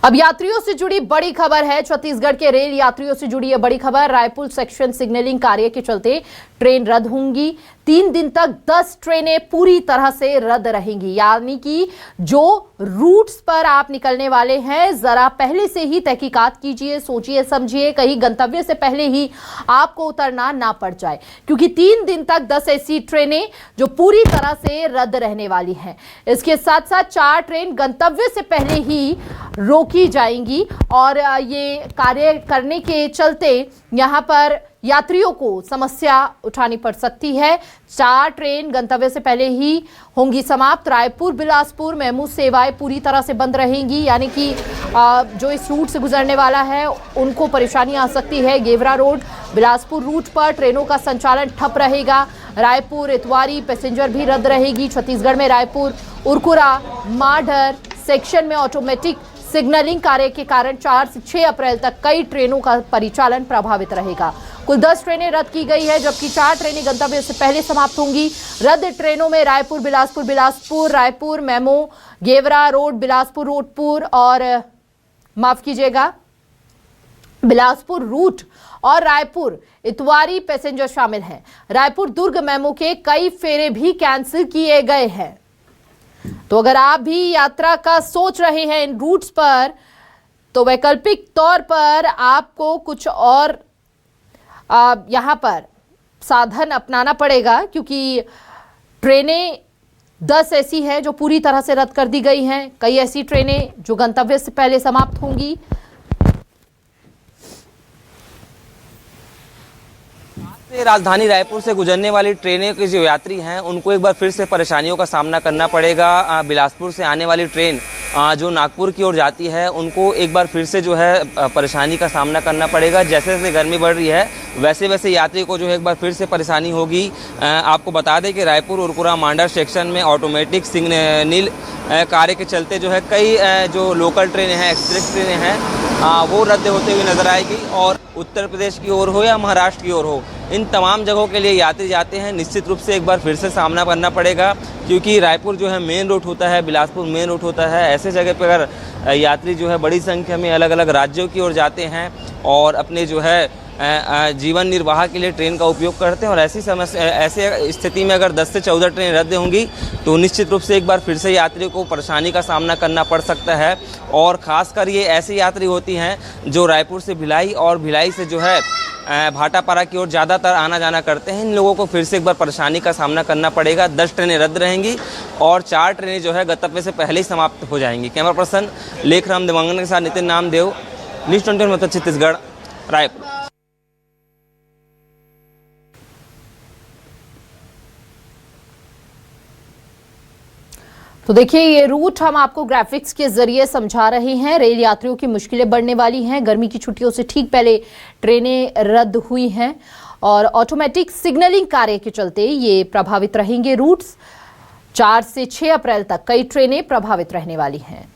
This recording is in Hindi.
अब यात्रियों से जुड़ी बड़ी खबर है। छत्तीसगढ़ के रेल यात्रियों से जुड़ी यह बड़ी खबर। रायपुर सेक्शन सिग्नलिंग कार्य के चलते ट्रेन रद्द होंगी। 3 दिन तक 10 ट्रेनें पूरी तरह से रद्द रहेंगी। यानी कि जो रूट्स पर आप निकलने वाले हैं, जरा पहले से ही तहकीकात कीजिए, सोचिए समझिए, कहीं गंतव्य से पहले ही आपको उतरना ना पड़ जाए, क्योंकि 3 दिन तक 10 ऐसी ट्रेनें जो पूरी तरह से रद्द रहने वाली हैं। इसके साथ साथ 4 ट्रेन गंतव्य से पहले ही रोकी जाएंगी और ये कार्य करने के चलते यहां पर यात्रियों को समस्या उठानी पड़ सकती है। 4 ट्रेन गंतव्य से पहले ही होंगी समाप्त। रायपुर बिलासपुर मेमू सेवाएं पूरी तरह से बंद रहेंगी, यानी कि जो इस रूट से गुजरने वाला है उनको परेशानी आ सकती है। गेवरा रोड बिलासपुर रूट पर ट्रेनों का संचालन ठप रहेगा। रायपुर इतवारी पैसेंजर भी रद्द रहेगी। छत्तीसगढ़ में रायपुर उरकुरा माडर सेक्शन में ऑटोमेटिक सिग्नलिंग कार्य के कारण 4 से 6 अप्रैल तक कई ट्रेनों का परिचालन प्रभावित रहेगा। कुल 10 ट्रेनें रद्द की गई है, जबकि 4 ट्रेनें गंतव्य से पहले समाप्त होंगी। रद्द ट्रेनों में रायपुर बिलासपुर रायपुर मेमो गेवरा रोड बिलासपुर रोडपुर और माफ कीजिएगा बिलासपुर रूट और रायपुर इतवारी पैसेंजर शामिल हैं। रायपुर दुर्ग मेमो के कई फेरे भी कैंसिल किए गए हैं। तो अगर आप भी यात्रा का सोच रहे हैं इन रूट्स पर, तो वैकल्पिक तौर पर आपको कुछ और यहां पर साधन अपनाना पड़ेगा, क्योंकि ट्रेनें 10 ऐसी हैं जो पूरी तरह से रद्द कर दी गई हैं। कई ऐसी ट्रेनें जो गंतव्य से पहले समाप्त होंगी। राजधानी रायपुर से गुजरने वाली ट्रेनें के जो यात्री हैं उनको एक बार फिर से परेशानियों का सामना करना पड़ेगा। बिलासपुर से आने वाली ट्रेन जो नागपुर की ओर जाती है उनको एक बार फिर से जो है परेशानी का सामना करना पड़ेगा। जैसे जैसे गर्मी बढ़ रही है वैसे वैसे यात्री को जो है एक बार फिर से परेशानी होगी। आपको बता दें कि रायपुर उरकुरा मांडर सेक्शन में ऑटोमेटिक सिग्नल कार्य के चलते जो है कई जो लोकल ट्रेनें हैं, एक्सप्रेस ट्रेनें हैं, वो रद्द होते हुए नजर आएगी। और उत्तर प्रदेश की ओर हो या महाराष्ट्र की ओर हो, इन तमाम जगहों के लिए यात्री जाते हैं, निश्चित रूप से एक बार फिर से सामना करना पड़ेगा, क्योंकि रायपुर जो है मेन रूट होता है, बिलासपुर मेन रूट होता है। ऐसे जगह पर अगर यात्री जो है बड़ी संख्या में अलग अलग राज्यों की ओर जाते हैं और अपने जो है जीवन निर्वाह के लिए ट्रेन का उपयोग करते हैं, और ऐसी स्थिति में अगर 10 से 14 ट्रेन रद्द होंगी तो निश्चित रूप से एक बार फिर से यात्रियों को परेशानी का सामना करना पड़ सकता है। और ख़ासकर ये ऐसी यात्री होती हैं जो रायपुर से भिलाई और भिलाई से जो है भाटापारा की ओर ज़्यादातर आना जाना करते हैं। इन लोगों को फिर से एक बार परेशानी का सामना करना पड़ेगा। 10 ट्रेनें रद्द रहेंगी और 4 ट्रेनें जो है गंतव्य से पहले ही समाप्त हो जाएंगी। कैमरा पर्सन लेखराम देवांगन के साथ नितिन नामदेव, न्यूज़ 24 छत्तीसगढ़, रायपुर। तो देखिए, ये रूट हम आपको ग्राफिक्स के जरिए समझा रहे हैं। रेल यात्रियों की मुश्किलें बढ़ने वाली हैं। गर्मी की छुट्टियों से ठीक पहले ट्रेनें रद्द हुई हैं और ऑटोमेटिक सिग्नलिंग कार्य के चलते ये प्रभावित रहेंगे रूट्स। 4 से 6 अप्रैल तक कई ट्रेनें प्रभावित रहने वाली हैं।